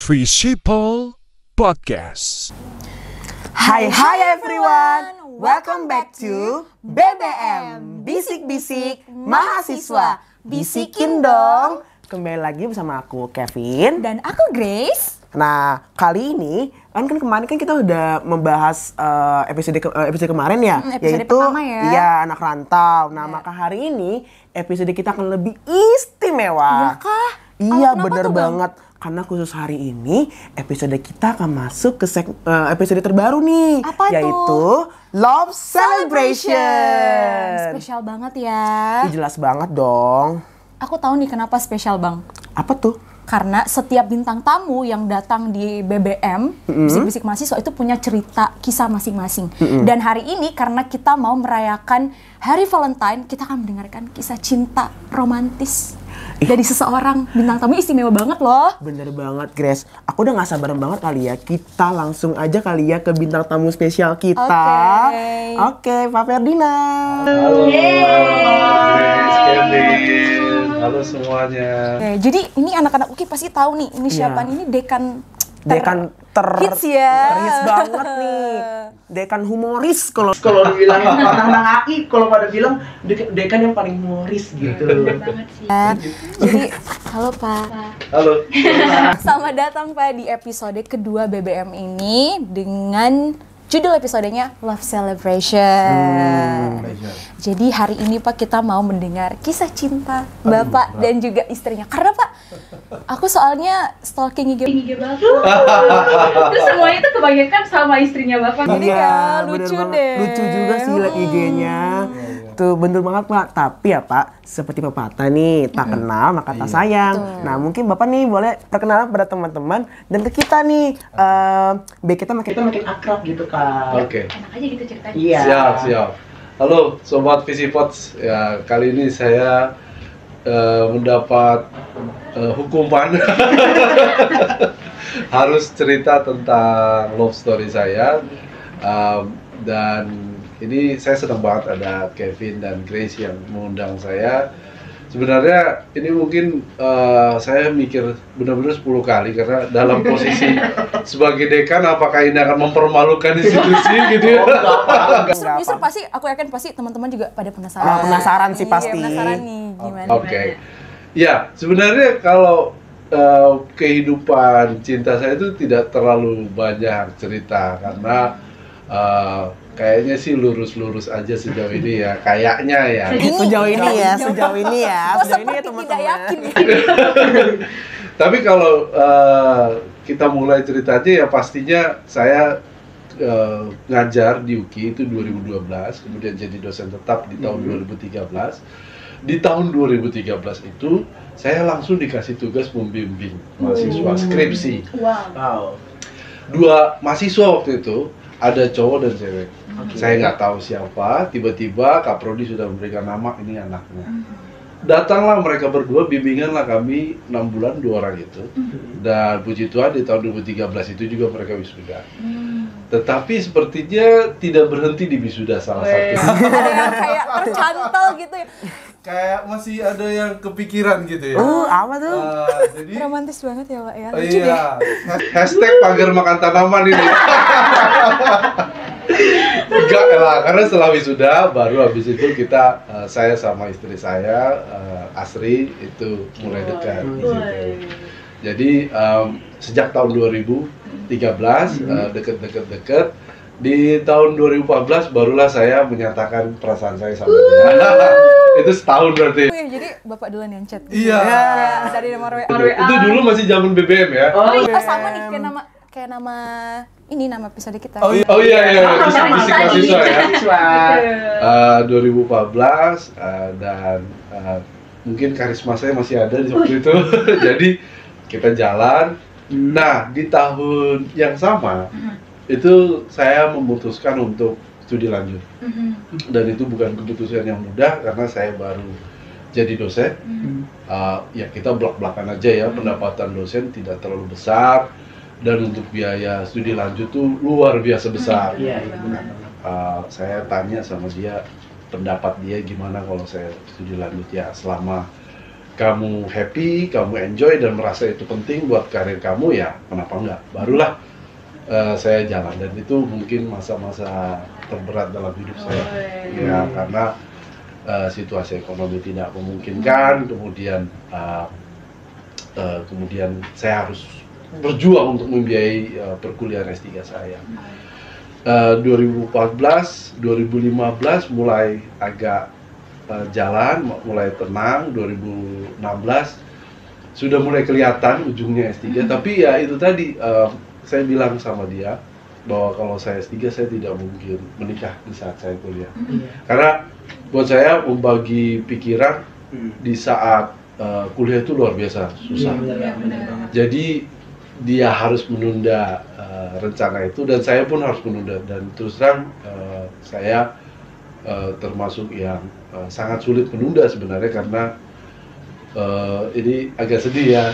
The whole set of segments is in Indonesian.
Visipol Podcast. Hai everyone, welcome back to BBM Bisik-bisik Mahasiswa. Bisikin dong. Kembali lagi bersama aku Kevin dan aku Grace. Nah, kali ini kan kemarin kita udah membahas episode kemarin ya, episode yaitu pertama ya. Iya, anak rantau. Nah, maka hari ini episode kita akan lebih istimewa. Iya kah? Iya, Kenapa bener tuh, Bang? banget. Karena khusus hari ini episode kita akan masuk ke episode terbaru nih, Apa yaitu tuh? Love Celebration. Spesial banget ya. Ih, jelas banget dong. Aku tahu nih kenapa spesial, Bang. Apa tuh? Karena setiap bintang tamu yang datang di BBM, Bisik-bisik Mahasiswa itu punya cerita, kisah masing-masing. Dan hari ini karena kita mau merayakan Hari Valentine, kita akan mendengarkan kisah cinta romantis dari seseorang bintang tamu istimewa banget loh. Bener banget, Grace. Aku udah gak sabar banget kali ya. Kita langsung aja kali ya ke bintang tamu spesial kita. Oke, Pak Ferdinand. Halo, Grace, Kevin. Halo semuanya. Oke, jadi ini anak-anak UKI pasti tahu nih, ini siapa nih? Ini dekan hits ya. Terhits banget nih. Dekan humoris kalau dibilang anak-anak AI, kalau pada bilang dekan yang paling humoris gitu. Jadi, halo Pak. Halo. Selamat datang Pak di episode kedua BBM ini dengan judul episodenya Love Celebration. Jadi hari ini Pak kita mau mendengar kisah cinta Bapak dan juga istrinya. Karena Pak, aku soalnya stalking IG Bapak. Terus semuanya itu kebanyakan sama istrinya Bapak. Jadi ya lucu bener banget. deh. Lucu juga sih liat IG-nya. Tuh bener banget Pak. Tapi ya Pak, seperti pepatah nih, tak kenal maka tak sayang. Nah mungkin Bapak nih boleh perkenalan pada teman-teman dan ke kita nih. Biar kita makin Akrab gitu kan. Oke. Enak aja gitu ceritanya. Iya. Siap. Halo Sobat Visipods. Ya, kali ini saya mendapat hukuman harus cerita tentang love story saya. Dan ini saya senang banget ada Kevin dan Grace yang mengundang saya. Sebenarnya ini mungkin saya mikir benar-benar 10 kali karena dalam posisi sebagai dekan apakah ini akan mempermalukan institusi gitu ya. Justru pasti aku yakin pasti teman-teman juga pada penasaran. Penasaran sih Iya, pasti. penasaran nih gimana. Oke. Ya, sebenarnya kalau kehidupan cinta saya itu tidak terlalu banyak cerita karena kayaknya sih lurus-lurus aja sejauh ini ya, kayaknya ya. Sejauh ini ya Kok seperti tidak teman-teman. yakin. Tapi kalau kita mulai ceritanya ya pastinya saya ngajar di UKI itu 2012, kemudian jadi dosen tetap di tahun 2013. Di tahun 2013 itu saya langsung dikasih tugas membimbing mahasiswa skripsi. Wow. 2 mahasiswa waktu itu, ada cowok dan cewek. Saya nggak tahu siapa, tiba-tiba Kak Prodi sudah memberikan nama, ini anaknya. Datanglah mereka berdua, bimbinganlah kami 6 bulan 2 orang itu. Dan puji Tuhan di tahun 2013 itu juga mereka wisuda. Tetapi sepertinya tidak berhenti di wisuda salah satu. Ada yang kayak tercantol gitu ya. Kayak masih ada yang kepikiran gitu ya. Apa tuh? Jadi Romantis banget ya Pak ya. Lucu deh. iya. Hashtag pagar makan tanaman ini. Enggak lah, karena setelah wisuda baru habis itu kita saya sama istri saya Asri itu mulai dekat di situ. Jadi sejak tahun 2013 deket. Di tahun 2014 barulah saya menyatakan perasaan saya sama dia. Itu setahun berarti. Oh iya, jadi Bapak duluan yang chat. Iya. Ya, dari nomor WA. Itu dulu masih zaman BBM ya. Oh iya, sama nih kayak nama ini nama episode kita. Oh iya, bisik-bisik mahasiswa ya. 2014 dan mungkin karisma saya masih ada di waktu itu. Jadi kita jalan. Nah, di tahun yang sama itu saya memutuskan untuk studi lanjut. Dan itu bukan keputusan yang mudah karena saya baru jadi dosen. Ya kita belak-belakan aja ya, pendapatan dosen tidak terlalu besar. Dan untuk biaya studi lanjut tuh luar biasa besar. Saya tanya sama dia pendapat dia gimana kalau saya studi lanjut ya selama kamu happy, kamu enjoy dan merasa itu penting buat karir kamu, ya kenapa enggak? Barulah saya jalan, dan itu mungkin masa-masa terberat dalam hidup saya. Ya karena situasi ekonomi tidak memungkinkan, kemudian saya harus berjuang untuk membiayai perkuliahan S3 saya. 2014, 2015 mulai agak jalan, mulai tenang. 2016 sudah mulai kelihatan ujungnya S3, tapi ya itu tadi saya bilang sama dia bahwa kalau saya S3 saya tidak mungkin menikah di saat saya kuliah. Karena buat saya membagi pikiran di saat kuliah itu luar biasa susah. Jadi dia harus menunda rencana itu, dan saya pun harus menunda, dan terus terang saya termasuk yang sangat sulit menunda sebenarnya, karena ini agak sedih ya,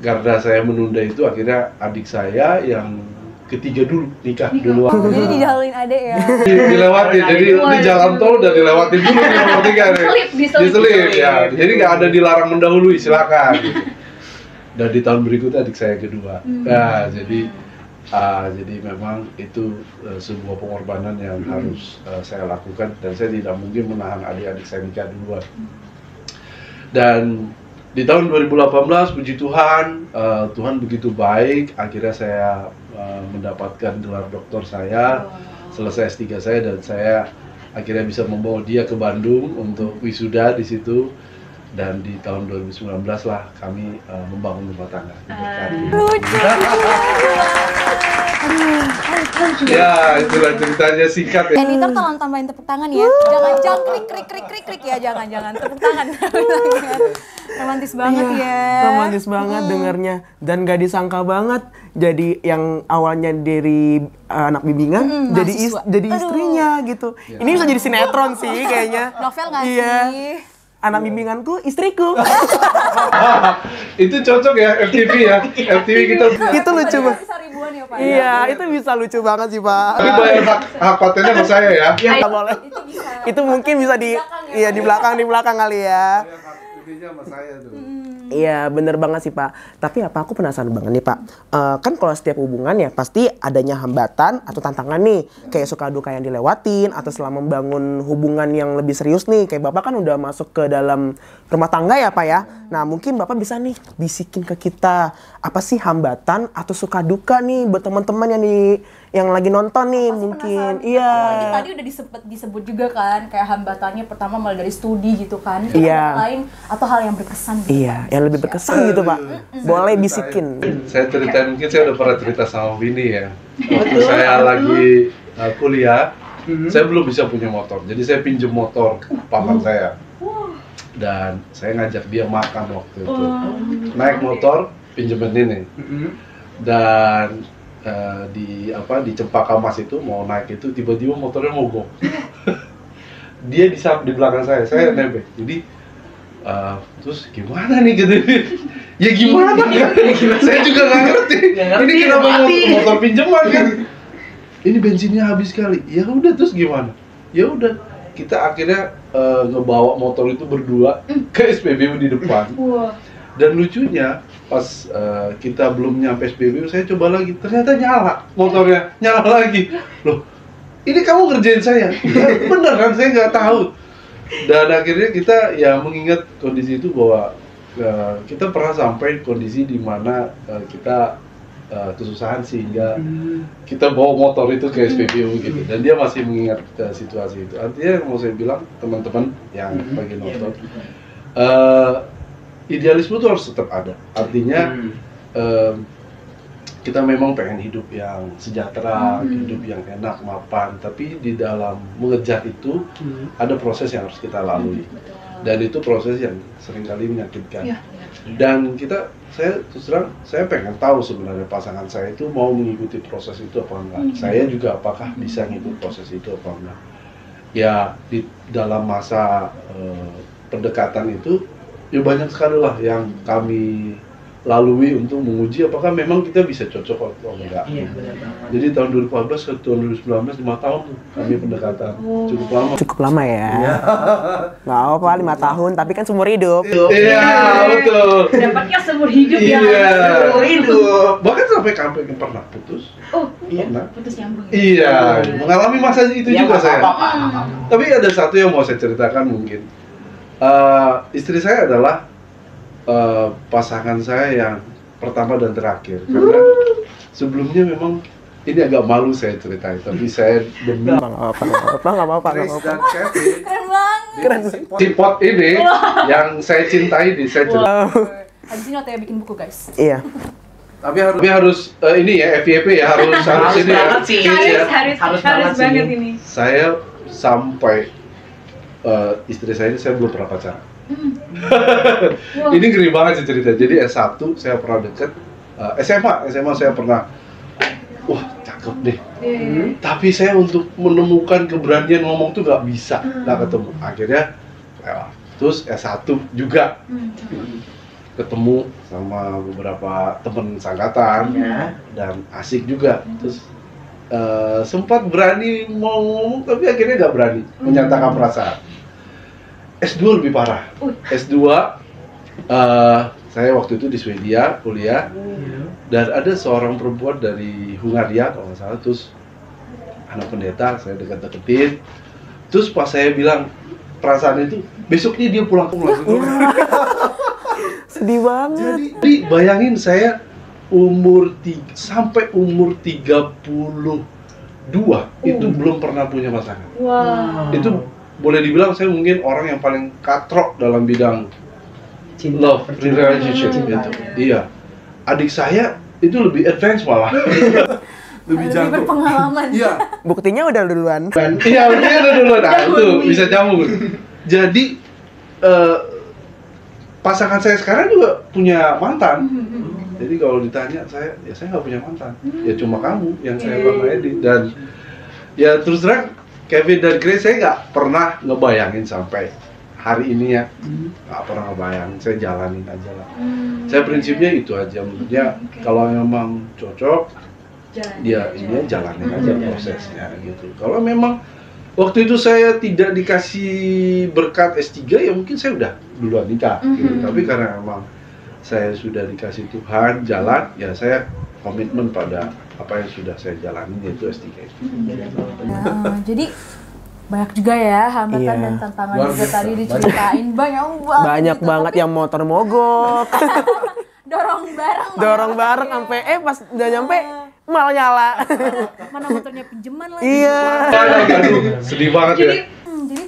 karena saya menunda itu akhirnya adik saya yang ketiga dulu nikah duluan. Jadi didahuluin adek ya. Dilewati, jadi di jalan tol udah dilewatin dulu yang nomor 3 nih. Diselip ya, jadi nggak ada dilarang mendahului, silakan. Dan di tahun berikutnya adik saya kedua. Nah, jadi memang itu sebuah pengorbanan yang harus saya lakukan, dan saya tidak mungkin menahan adik-adik saya nikah duluan. Dan di tahun 2018, puji Tuhan, Tuhan begitu baik, akhirnya saya mendapatkan gelar doktor saya, selesai S3 saya, dan saya akhirnya bisa membawa dia ke Bandung untuk wisuda di situ. Dan di tahun 2019 lah kami membangun rumah tangga. Ya, itulah ceritanya singkat ya. Editor tolong tambahin tepuk tangan ya. Jangan krik ya, jangan tepuk tangan. Romantis banget ya. Romantis banget dengernya, dan gak disangka banget. Jadi yang awalnya dari anak bimbingan jadi istrinya gitu. Ini bisa jadi sinetron sih kayaknya. Novel nggak sih? Iya. Anak bimbinganku istriku. Itu cocok ya FTV ya. FTV kita. Itu lucu banget. Bisa ribuan ya Pak. Iya, itu bisa lucu banget sih Pak. Tapi bayar hak patennya sama saya ya. Iya boleh. Itu mungkin bisa di di belakang kali ya. Intinya sama saya tuh. Iya bener banget sih Pak. Tapi apa aku penasaran banget nih Pak. Kan kalau setiap hubungan ya pasti adanya hambatan atau tantangan nih. Kayak suka duka yang dilewatin atau selama membangun hubungan yang lebih serius nih. Kayak Bapak kan udah masuk ke dalam rumah tangga ya Pak ya. Nah mungkin Bapak bisa nih bisikin ke kita. Apa sih hambatan atau suka duka nih buat teman-teman yang lagi nonton nih mungkin. Iya. Tadi udah disebut juga kan kayak hambatannya pertama mulai dari studi gitu kan. Iya. Lain atau hal yang berkesan gitu. Iya, yang lebih berkesan gitu Pak. Boleh bisikin. Saya ceritain, mungkin saya udah pernah cerita sama Winnie ya. Waktu saya lagi kuliah, saya belum bisa punya motor. Jadi saya pinjem motor paman saya. Dan saya ngajak dia makan waktu itu. Naik motor, pinjemin ini. Dan di Cempaka Mas itu mau naik itu tiba-tiba motornya mogok. Dia di belakang saya nebeng. Jadi terus gimana nih gitu. Ya gimana ya? Saya juga nggak ngerti. Ini kenapa motor pinjaman kan? Ini bensinnya habis kali. Ya udah terus gimana? Ya udah kita akhirnya ngebawa motor itu berdua ke SPBU di depan. Dan lucunya pas kita belum nyampe SPBU, saya coba lagi, ternyata nyala motornya, nyala lagi. Loh, ini kamu ngerjain saya? Bener kan, saya nggak tahu. Dan akhirnya kita ya mengingat kondisi itu bahwa kita pernah sampai kondisi di mana kita kesusahan sehingga kita bawa motor itu ke SPBU gitu. Dan dia masih mengingat situasi itu. Artinya mau saya bilang teman-teman yang lagi nonton, idealisme itu harus tetap ada. Artinya kita memang pengen hidup yang sejahtera, hidup yang enak, mapan. Tapi di dalam mengejar itu ada proses yang harus kita lalui. Dan itu proses yang seringkali menyakitkan. Dan saya terus terang, saya pengen tahu sebenarnya pasangan saya itu mau mengikuti proses itu apa enggak. Saya juga apakah bisa ngikut proses itu apa enggak. Ya di dalam masa pendekatan itu ya banyak sekali lah yang kami lalui untuk menguji apakah memang kita bisa cocok atau enggak. Iya, benar banget. Jadi tahun 2014 ke tahun 2019 5 tahun tuh kami pendekatan, cukup lama. Cukup lama ya. Nggak apa-apa 5 tahun, tapi kan seumur hidup. Iya, betul. Dapatnya seumur hidup ya. Iya, Seumur hidup. bahkan sampai pernah putus. Oh, Iya. putus nyambung. Iya, mengalami masa itu Ya, juga nggak saya. apa-apa. Tapi ada satu yang mau saya ceritakan mungkin. Istri saya adalah pasangan saya yang pertama dan terakhir. Karena sebelumnya memang ini agak malu saya ceritain, tapi saya demi Nggak apa-apa. Grace dan Kevin. Keren banget. si pot ini yang saya cintai di saya cerita. Habis ini waktunya bikin buku guys. Iya. Tapi harus Tapi harus ini ya FYP ya harus ini ya. banget sih. Harus banget sih. banget ini. Saya sampai istri saya ini saya belum pernah pacaran. Wow. Ini ngeri banget sih cerita. Jadi S1 saya pernah deket, SMA saya pernah, wah cakep deh. Tapi saya untuk menemukan keberanian ngomong tuh nggak bisa, nggak ketemu. Akhirnya, terus S1 juga ketemu sama beberapa temen sangkatan Ya. dan asik juga. Terus sempat berani mau ngomong tapi akhirnya nggak berani menyatakan perasaan. S2 lebih parah. S2 saya waktu itu di Swedia kuliah dan ada seorang perempuan dari Hungaria kalau nggak salah, terus anak pendeta saya deketin. Terus pas saya bilang perasaan itu, besoknya dia pulang langsung. Sedih banget. Jadi bayangin saya sampai umur 32 itu belum pernah punya pasangan. Wow. Itu boleh dibilang saya mungkin orang yang paling katrok dalam bidang Cinta, love percintaan. relationship Cinta. gitu. Iya. Adik saya itu lebih advance malah. lebih jago. berpengalaman. Iya. Buktinya udah duluan. Iya, dia udah dulu. Nah, itu bisa nyambung. Jadi pasangan saya sekarang juga punya mantan. Jadi kalau ditanya saya nggak punya mantan. Ya cuma kamu yang saya pernah edit. Dan ya terus terang Kevin dan Grace saya nggak pernah ngebayangin sampai hari ini ya, nggak pernah ngebayangin. Saya jalanin aja lah. Saya prinsipnya itu aja. Maksudnya kalau memang cocok, dia ini jalanin aja prosesnya gitu. Kalau memang waktu itu saya tidak dikasih berkat S3 ya mungkin saya udah duluan nikah gitu. Tapi karena memang saya sudah dikasih Tuhan jalan, ya saya komitmen pada apa yang sudah saya jalani yaitu S3 itu. Nah, jadi banyak juga ya hambatan Iya. dan tantangan Luar juga biasa. tadi diceritain Banyak gitu. banget Tapi yang motor mogok. dorong bareng. Dorong bareng sampai pas udah nyampe malah nyala. Mana motornya pinjeman lagi. Iya. Aduh, sedih banget ya. Jadi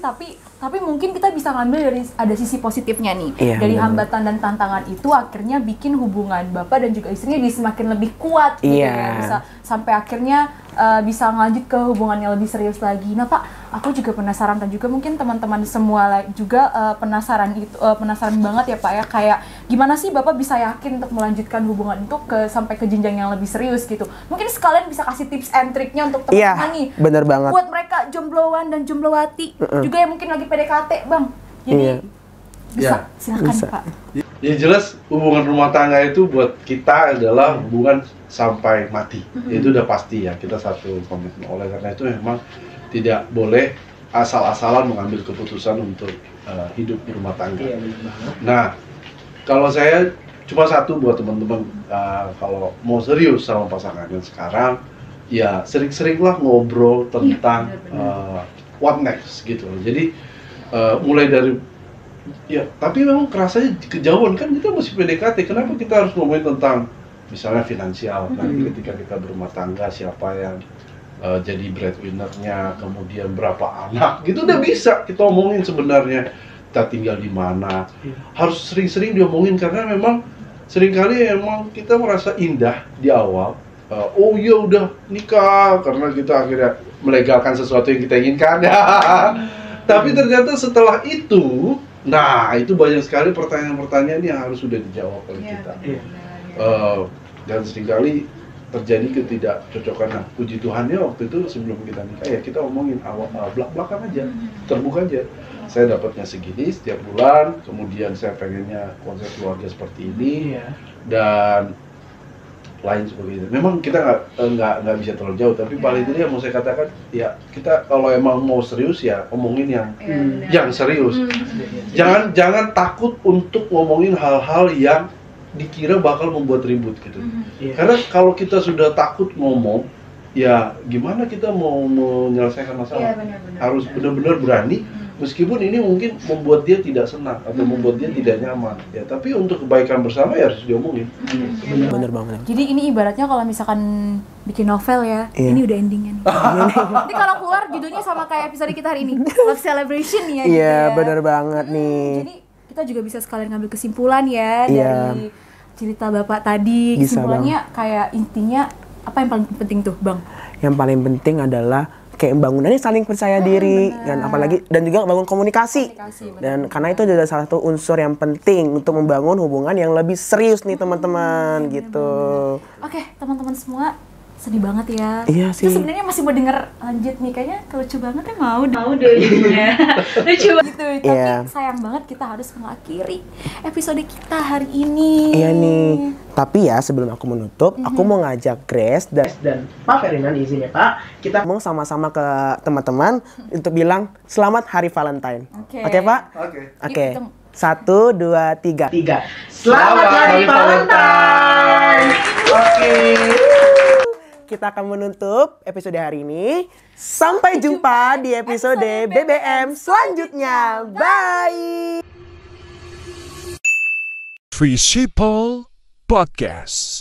tapi mungkin kita bisa ngambil dari ada sisi positifnya nih. Iya, Dari benar. hambatan dan tantangan itu akhirnya bikin hubungan bapak dan juga istrinya jadi semakin lebih kuat gitu Iya. ya. Bisa sampai akhirnya bisa lanjut ke hubungan yang lebih serius lagi. Nah Pak, aku juga penasaran dan juga mungkin teman-teman semua juga penasaran banget ya Pak ya, kayak gimana sih Bapak bisa yakin untuk melanjutkan hubungan itu sampai ke jenjang yang lebih serius gitu. Mungkin sekalian bisa kasih tips and triknya untuk Iya, teman-teman nih. bener banget. Buat mereka jombloan dan jomblowati juga yang mungkin lagi PDKT, Bang. Jadi Iya. bisa, Iya. silakan Bisa. Pak. Ya jelas hubungan rumah tangga itu buat kita adalah hubungan sampai mati. Itu udah pasti ya, kita satu komitmen. Oleh karena itu memang tidak boleh asal-asalan mengambil keputusan untuk hidup di rumah tangga. Iya, benar banget. Nah, kalau saya cuma satu buat teman-teman, kalau mau serius sama pasangannya sekarang, ya sering-seringlah ngobrol tentang what next gitu loh. Jadi mulai dari ya, tapi memang kerasanya kejauhan kan kita masih PDKT. Kenapa kita harus ngomongin tentang misalnya finansial? Nanti ketika kita berumah tangga siapa yang jadi breadwinner-nya, kemudian berapa anak, gitu udah bisa kita omongin sebenarnya. Kita tinggal di mana. Harus sering-sering diomongin karena memang seringkali emang kita merasa indah di awal. Oh iya udah nikah karena kita akhirnya melegalkan sesuatu yang kita inginkan. Tapi ternyata setelah itu, nah itu banyak sekali pertanyaan-pertanyaan yang harus sudah dijawab oleh kita. Dan seringkali terjadi ketidakcocokan. Nah, puji Tuhannya waktu itu sebelum kita nikah ya kita omongin awal belak-belakan aja, terbuka aja. Saya dapatnya segini setiap bulan, kemudian saya pengennya konsep keluarga seperti ini, dan lain sebagainya. Memang kita nggak bisa terlalu jauh, tapi paling tidak yang mau saya katakan ya kita kalau emang mau serius ya omongin yang serius. Jangan takut untuk ngomongin hal-hal yang dikira bakal membuat ribut gitu. Karena kalau kita sudah takut ngomong, ya gimana kita mau menyelesaikan masalah? Harus benar-benar berani. Meskipun ini mungkin membuat dia tidak senang atau membuat dia tidak nyaman, ya tapi untuk kebaikan bersama ya harus diomongin. Bener banget. Jadi ini ibaratnya kalau misalkan bikin novel ya, ini udah endingnya nih. Nanti kalau keluar judulnya sama kayak episode kita hari ini, Love Celebration ya. Iya, bener banget nih. Jadi kita juga bisa sekalian ngambil kesimpulan ya dari cerita Bapak tadi. Kesimpulannya kayak intinya apa yang paling penting tuh, Bang? Yang paling penting adalah kayak bangunannya saling percaya diri dan apalagi dan juga bangun komunikasi. Dan karena itu adalah salah satu unsur yang penting untuk membangun hubungan yang lebih serius nih teman-teman gitu. Oke, teman-teman semua sedih banget ya. Iya sih. Kita sebenarnya masih mau denger lanjut nih, kayaknya lucu banget ya, mau deh jadinya. Lucu banget. gitu. Tapi sayang banget kita harus mengakhiri episode kita hari ini. Iya nih. Tapi ya sebelum aku menutup, aku mau ngajak Grace Dan Pak Ferdinand izin ya Pak, kita mau sama-sama ke teman-teman untuk bilang selamat Hari Valentine. Oke, Pak? Oke. 1, 2, 3. Selamat Hari Valentine. Oke. Kita akan menutup episode hari ini. Sampai jumpa di episode BBM selanjutnya. Bye. Free Sheeple Podcast.